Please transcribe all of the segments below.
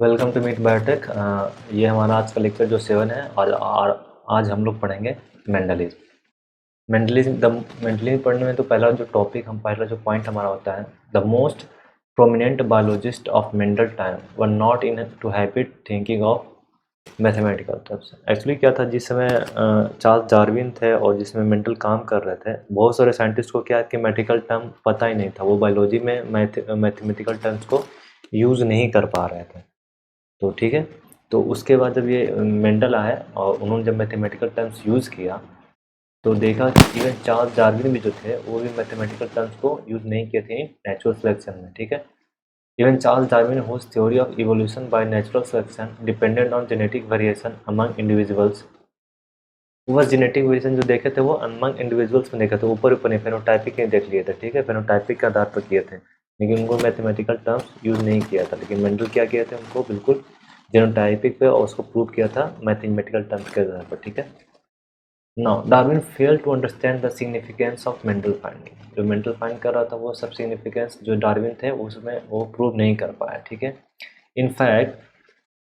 Welcome to meet biotech. ये हमारा आज का लेक्चर जो 7 है। आज हम लोग पढ़ेंगे मेंडलिज्म। मेंडलिज्म पढ़ने में तो पहला जो पॉइंट हमारा होता है, the most prominent biologist of Mendel time were not in to habit thinking of mathematical terms. Actually क्या था, जिस समय चार्ल्स डार्विन थे और जिसमें मेंडल काम कर रहे थे, बहुत सारे साइंटिस्ट को क्या है कि मैथमेटिकल टर्म पता ही नहीं था। वो बायोलॉजी में मैथमेटिकल टर्म्स को यूज़ नहीं कर पा रहे थे। तो ठीक है। तो उसके बाद जब ये मेंडल आए और उन्होंने जब मैथमेटिकल टर्म्स यूज़ किया, तो देखा कि इवन चार्ल्स डार्विन भी जो थे वो भी मैथमेटिकल टर्म्स को यूज़ नहीं किए थे नेचुरल सिलेक्शन में। ठीक है। Even Charles Darwin whose theory of evolution by natural selection dependent on genetic variation among individuals. वो बस जेनेटिक वेरिएशन जो देखे थे वो अमंग इंडिविजुअल्स में देखे थे, ऊपर ऊपर नहीं, फेनोटाइपिक नहीं देख लिए थे। ठीक है, फेनोटाइपिक के आधार पर किए थे, लेकिन उनको मैथमेटिकल टर्म्स यूज़ नहीं किया था। लेकिन मेंडल क्या किए थे, उनको बिल्कुल जेनोटाइपिक पे और उसको प्रूव किया था मैथमेटिकल टर्म्स के आधार पर। ठीक है। Now Darwin fail to understand the significance of Mendel finding. जो मेंडल फाइंड कर रहा था वो सब सिग्निफिकेंस जो डार्विन थे उसमें वो प्रूव नहीं कर पाया। ठीक है। In fact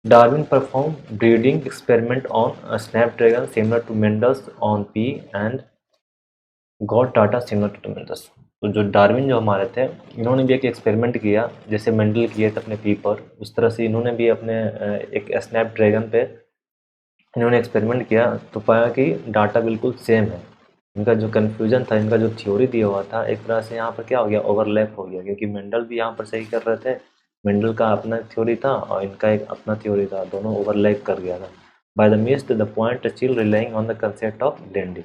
Darwin performed breeding experiment on a snapdragon similar to Mendel's on pea and got data similar to Mendel's। तो जो डार्विन जो हमारे थे, इन्होंने भी एक एक्सपेरिमेंट किया जैसे मेंडल किए थे अपने पी पर, उस तरह से इन्होंने भी अपने एक स्नैपड्रैगन पे इन्होंने एक्सपेरिमेंट किया, तो पाया कि डाटा बिल्कुल सेम है। इनका जो कन्फ्यूजन था, इनका जो थ्योरी दिया हुआ था, एक तरह से यहाँ पर क्या हो गया, ओवरलैप हो गया, क्योंकि मेंडल भी यहाँ पर सही कर रहे थे, मेंडल का अपना थ्योरी था और इनका एक अपना थ्योरी था, दोनों ओवरलैप कर गया था। By the mist the point still relying on the concept of blending.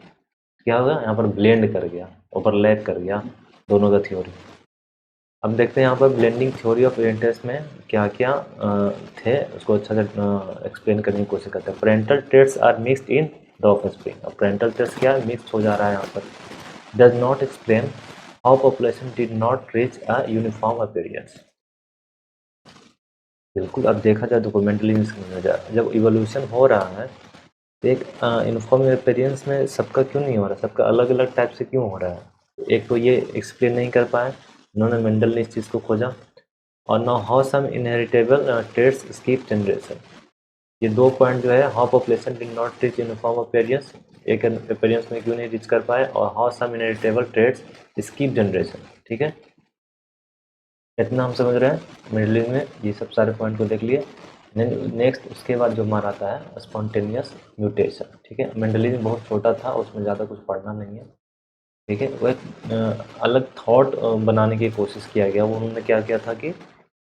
क्या होगा यहाँ पर, ब्लेंड कर गया, ओवरलैप कर गया दोनों का थ्योरी। अब देखते हैं यहाँ पर ब्लेंडिंग थ्योरी ऑफ पेरेंट्स में क्या क्या थे, उसको अच्छा से एक्सप्लेन करने की कोशिश करते हैं। Parental traits are mixed in the offspring. अब पेरेंटल ट्रेट्स क्या है, मिक्स हो जा रहा है यहाँ पर। Does not explain how population did not reach a uniform appearance. बिल्कुल, अब देखा जाए डॉक्यूमेंटली समझा जाए, जब इवोल्यूशन हो रहा है तो एक यूनिफॉर्म अपीयरेंस में सबका क्यों नहीं हो रहा, सबका अलग अलग टाइप से क्यों हो रहा है। एक तो ये एक्सप्लेन नहीं कर पाए, उन्होंने मेंडल ने इस चीज़ को खोजा। और now how some inheritable traits skip generation. ये दो पॉइंट जो है, how population did not reach uniform appearance, एक अपीयरेंस में क्यों नहीं रीच कर पाए, और how some inheritable traits skip generation. ठीक है, इतना हम समझ रहे हैं मिडलिंग में, ये सब सारे पॉइंट को देख लिए। नेक्स्ट उसके बाद जो हमारा आता है स्पॉन्टेनियस म्यूटेशन। ठीक है, मेंडलिज्म बहुत छोटा था, उसमें ज़्यादा कुछ पढ़ना नहीं है। ठीक है, वो एक अलग थॉट बनाने की कोशिश किया गया। वो उन्होंने क्या किया था कि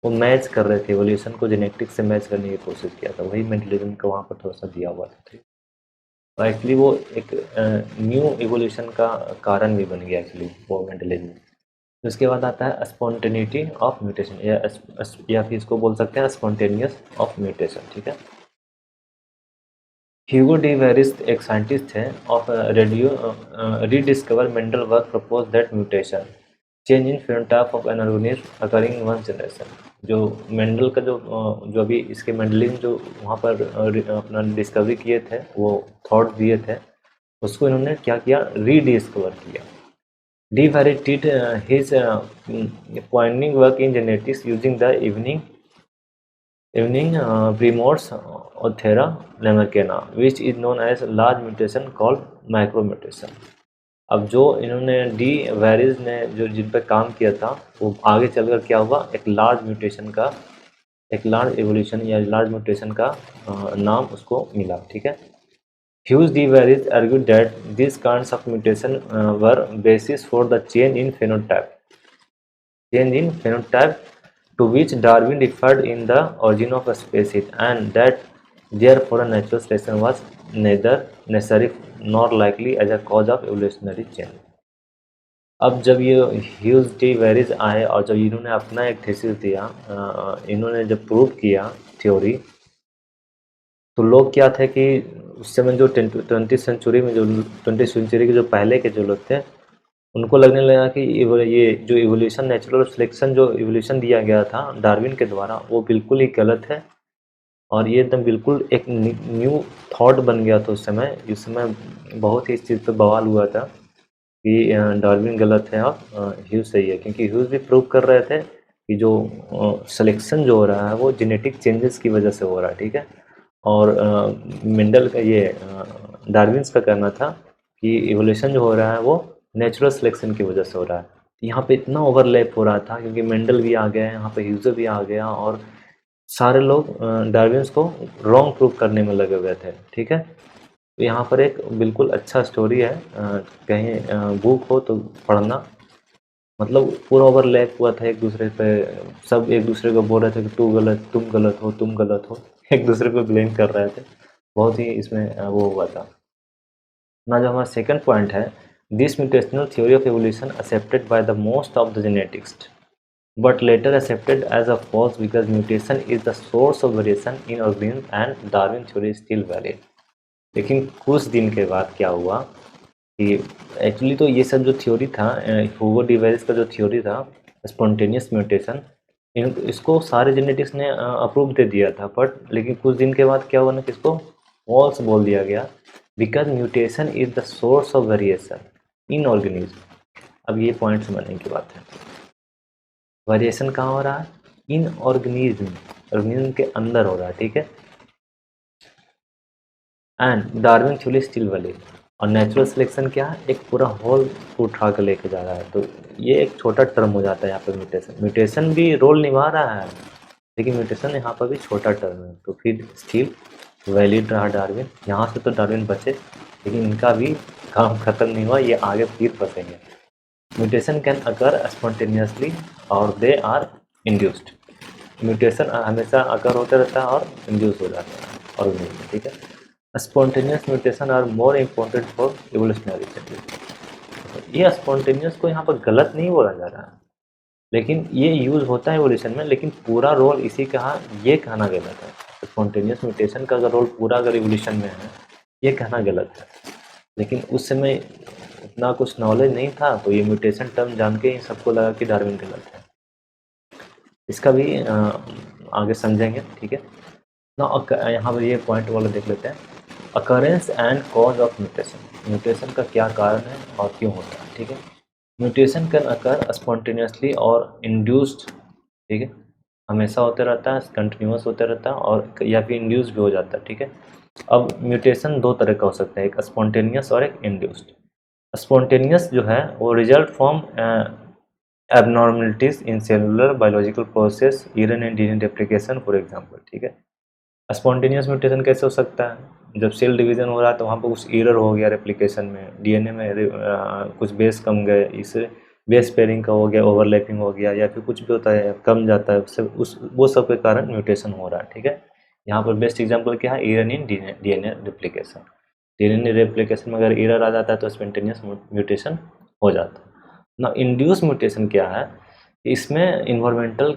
वो मैच कर रहे थे, एवोल्यूशन को जेनेटिक्स से मैच करने की कोशिश किया था, वही मेंटलिज्म का वहाँ पर थोड़ा सा दिया हुआ था। ठीक, और एक्चुअली वो एक न्यू एवोल्यूशन का कारण भी बन गया एक्चुअली वो मेंटलिज्म। उसके बाद आता है स्पॉन्टेनिटी ऑफ म्यूटेशन, या फिर इसको बोल सकते हैं स्पॉन्टेनियस ऑफ म्यूटेशन। ठीक है, ह्यूगो डी वेरिस एक साइंटिस्ट थे of rediscover Mendel work propose that mutation change in phenotype of an organism occurring in one generation. जो मेंडल का जो अभी इसके मेंडलिज्म जो वहाँ पर अपना डिस्कवरी किए थे, वो थॉट दिए थे, उसको इन्होंने क्या किया, रीडिस्कवर किया। De Vries did his pioneering work in genetics using the evening primordial Othera lemmerkena, which is known as large mutation called micromutation। अब जो इन्होंने डी वेरिस ने जो जिन पर काम किया था, वो आगे चलकर क्या हुआ, एक लार्ज म्यूटेशन का, एक लार्ज एवोल्यूशन या लार्ज म्यूटेशन का नाम उसको मिला। ठीक है, Hughes de Varis argued that these kinds of mutation were basis for the change in phenotype to which Darwin referred in the origin of a species, and that therefore a natural selection was neither necessary nor likely as a cause of evolutionary change। अब जब ये huge D Vries आए और जब इन्होंने अपना एक thesis दिया, इन्होंने जब प्रूव किया थ्योरी, तो लोग क्या थे कि उस समय जो 20th सेंचुरी में, जो 20th सेंचुरी के जो पहले के जो लोग थे, उनको लगने लगा कि ये जो इवोल्यूशन, नेचुरल सिलेक्शन जो इवोल्यूशन दिया गया था डार्विन के द्वारा, वो बिल्कुल ही गलत है। और ये एकदम बिल्कुल एक न्यू थॉट बन गया था उस समय। इस समय बहुत ही इस चीज़ पे बवाल हुआ था कि डार्विन गलत है और ह्यूज सही है, क्योंकि ह्यूज भी प्रूव कर रहे थे कि जो सिलेक्शन जो हो रहा है वो जेनेटिक चेंजेस की वजह से हो रहा है, ठीक है। और मेंडल का ये डार्विन्स का कहना था कि इवोल्यूशन जो हो रहा है वो नेचुरल सिलेक्शन की वजह से हो रहा है। यहाँ पे इतना ओवरलैप हो रहा था क्योंकि मेंडल भी आ गया, यहाँ पे ह्यूजो भी आ गया और सारे लोग डार्विन्स को रॉन्ग प्रूव करने में लगे हुए थे, ठीक है। तो यहाँ पर एक बिल्कुल अच्छा स्टोरी है, कहीं बुक हो तो पढ़ना। मतलब पूरा ओवरलैप हुआ था एक दूसरे पे, सब एक दूसरे को बोल रहे थे कि तू गलत, तुम गलत हो, तुम गलत हो, एक दूसरे को ब्लेम कर रहे थे। बहुत ही इसमें वो हुआ था ना। जो हमारा सेकंड पॉइंट है, this mutational theory of evolution accepted by the most of the genetics but later accepted as a false because mutation is the source of variation in organisms and Darwin theory is still valid। लेकिन कुछ दिन के बाद क्या हुआ कि actually तो ये सब जो थ्योरी था, ह्यूगो डिवेरिस का जो थ्योरी था स्पॉन्टेनियस म्यूटेशन, इसको सारे जेनेटिक्स ने अप्रूव दे दिया था, बट लेकिन कुछ दिन के बाद क्या हुआ ना कि इसको फॉल्स बोल दिया गया because mutation is the source of variation in organism. अब ये पॉइंट समझने की बात है, वेरिएशन कहाँ हो रहा है? इन ऑर्गेनिज्म के अंदर हो रहा है, ठीक है। And Darwin theory still valid. और नेचुरल सिलेक्शन क्या है? एक पूरा होल को उठा कर लेके जा रहा है। तो ये एक छोटा टर्म हो जाता है यहाँ पे म्यूटेशन भी रोल निभा रहा है, लेकिन म्यूटेशन यहाँ पर भी छोटा टर्म है। तो फिर स्टिल वैलिड रहा डार्विन। यहाँ से तो डार्विन बचे, लेकिन इनका भी काम खत्म नहीं हुआ, ये आगे फिर फंसेंगे। म्यूटेशन कैन अकर स्पॉन्टेनियसली और दे आर इंड्यूस्ड। म्यूटेशन हमेशा अकर होता रहता है और इंड्यूस हो जाता है ऑर्गेनिज्म में, ठीक है। Spontaneous mutation are more important for evolutionary studies. ये स्पॉन्टेनियस को यहाँ पर गलत नहीं बोला जा रहा है, लेकिन ये यूज़ होता है एवोल्यूशन में, लेकिन पूरा रोल इसी का ये कहना गलत है। स्पॉन्टेनियस म्यूटेशन का अगर रोल पूरा अगर एवोल्यूशन में है, ये कहना गलत है। लेकिन उस समय इतना कुछ नॉलेज नहीं था, तो ये म्यूटेशन टर्म जान के ही सबको लगा कि डार्विन गलत है। इसका भी आगे समझेंगे, ठीक है ना। यहाँ पर ये पॉइंट वाला देख लेते हैं, occurrence and cause of mutation. Mutation का क्या कारण है और क्यों होता है, ठीक है। म्यूटेशन कैन अकर स्पॉन्टेनियसली और इंड्यूस्ड, ठीक है, हमेशा होते रहता है, कंटिन्यूस होते रहता है, और या फिर इंड्यूस भी हो जाता है, ठीक है। अब म्यूटेशन दो तरह का हो सकता है, एक स्पॉन्टेनियस और एक इंड्यूस्ड। स्पॉन्टेनियस जो है वो result from abnormalities in cellular biological process, RNA and DNA replication for example, ठीक है। स्पॉन्टेनियस म्यूटेशन कैसे हो सकता है? जब सेल डिवीजन हो रहा है तो वहाँ पर कुछ एरर हो गया रेप्लिकेशन में, डीएनए में कुछ बेस कम गए, इससे बेस पेयरिंग का हो गया, ओवरलैपिंग हो गया, या फिर कुछ भी होता है कम जाता है उससे, वो सब के कारण म्यूटेशन हो रहा है, ठीक है। यहाँ पर बेस्ट एग्जाम्पल क्या है? RNA DNA replication. DNA replication में अगर एरर आ जाता है तो स्पॉन्टेनियस म्यूटेशन हो जाता है ना। इंड्यूस म्यूटेशन क्या है? इसमें इन्वायरमेंटल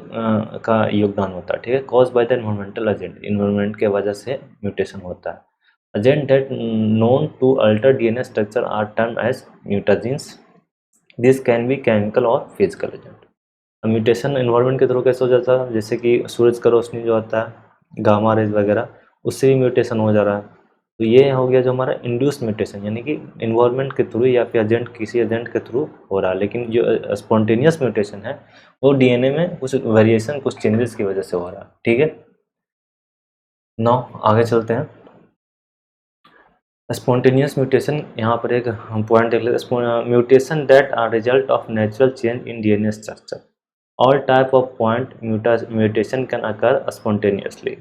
का योगदान होता है, ठीक है। Cause by the environmental agent, environment के वजह से म्यूटेशन होता है। Agent that known to alter DNA structure are termed as mutagens. This can be chemical और फिजिकल एजेंट। म्यूटेशन इन्वायरमेंट के थ्रू कैसे हो जाता है? जैसे कि सूरज का रोशनी जो होता है, गामा रेज वगैरह, उससे भी म्यूटेशन हो जा रहा है। तो ये हो गया जो हमारा इंड्यूस म्यूटेशन, यानी कि इन्वायरमेंट के थ्रू या फिर एजेंट, किसी एजेंट के थ्रू हो रहा है। लेकिन जो स्पॉन्टेनियस म्यूटेशन है वो डीएनए में कुछ वेरिएशन, कुछ चेंजेस की वजह से हो रहा है, ठीक है। नाउ आगे चलते हैं। स्पॉन्टेनियस म्यूटेशन, यहाँ पर एक हम पॉइंट देख लेते हैं, mutation that are result of natural change in DNA structure. All type of point mutation can occur spontaneously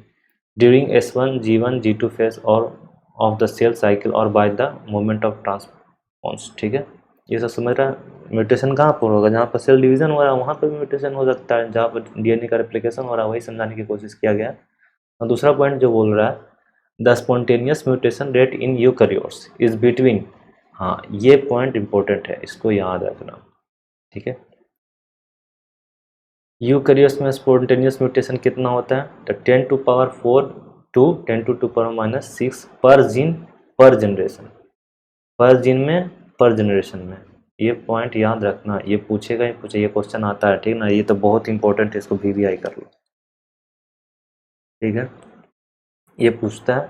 during S1, G1, G2 phase or of the cell cycle or by the movement of ट्रांसपोन्स, ठीक है। ये सब समझ रहा है। Mutation कहाँ पर होगा? जहाँ पर सेल डिवीजन हो रहा है वहाँ पर भी म्यूटेशन हो सकता है, जहाँ पर डीएनए का रेप्लिकेशन हो रहा है वही समझाने की कोशिश किया गया। और दूसरा पॉइंट जो बोल रहा है, the spontaneous mutation rate in eukaryotes is between, हाँ ये पॉइंट इंपॉर्टेंट है, इसको याद रखना, ठीक है। यूकैरियोट्स में स्पॉन्टेनियस म्यूटेशन कितना होता है? तो 10⁴ टू 10⁻⁻6 पर जीन पर जनरेशन, पर जीन में पर जनरेशन में। ये पॉइंट याद रखना, ये पूछेगा ही पूछे, ये क्वेश्चन आता है, ठीक ना। ये तो बहुत इंपॉर्टेंट है, इसको VVI कर लो, ठीक है। ये पूछता है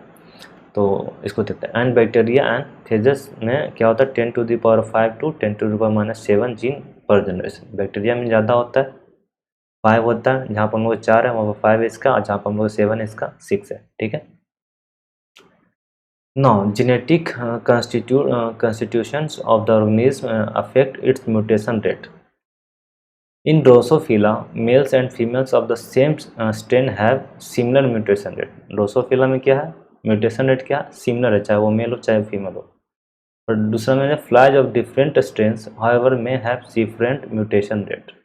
तो इसको देखते हैं। एंड बैक्टीरिया एंड फेजेस में क्या होता है? 10⁵ टू 10⁻⁷ जीन पर जनरेशन। बैक्टीरिया में ज़्यादा होता है, 5 होता है, जहाँ पर हम लोग 4 है वहाँ पर 5 है इसका, और जहाँ पर हम लोग 7 है इसका 6 है, ठीक है। Now, genetic constitutions of the organism affect its mutation rate. In Drosophila, males and females of the same strain have similar mutation rate. Drosophila में क्या है? Mutation rate क्या? Similar है, चाहे वो मेल हो चाहे फीमेल हो। और दूसरा में flies of different strains, however, may have different mutation rate.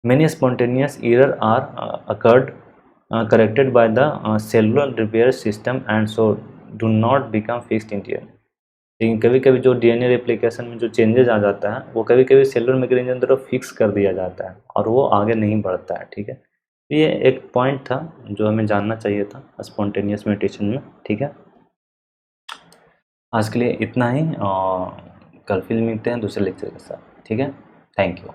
Many spontaneous errors are occurred corrected by the cellular repair system and so do not become fixed in DNA. लेकिन कभी कभी जो डीएनए रेप्लिकेशन में जो changes आ जाता है वो कभी कभी सेलुलर मैकेनिज्म तरफ फिक्स कर दिया जाता है और वो आगे नहीं बढ़ता है, ठीक है। तो ये एक पॉइंट था जो हमें जानना चाहिए था स्पॉन्टेनियस म्यूटेशन में, ठीक है। आज के लिए इतना ही और कल फिर मिलते हैं दूसरे लेक्चर के साथ, ठीक है। Thank you.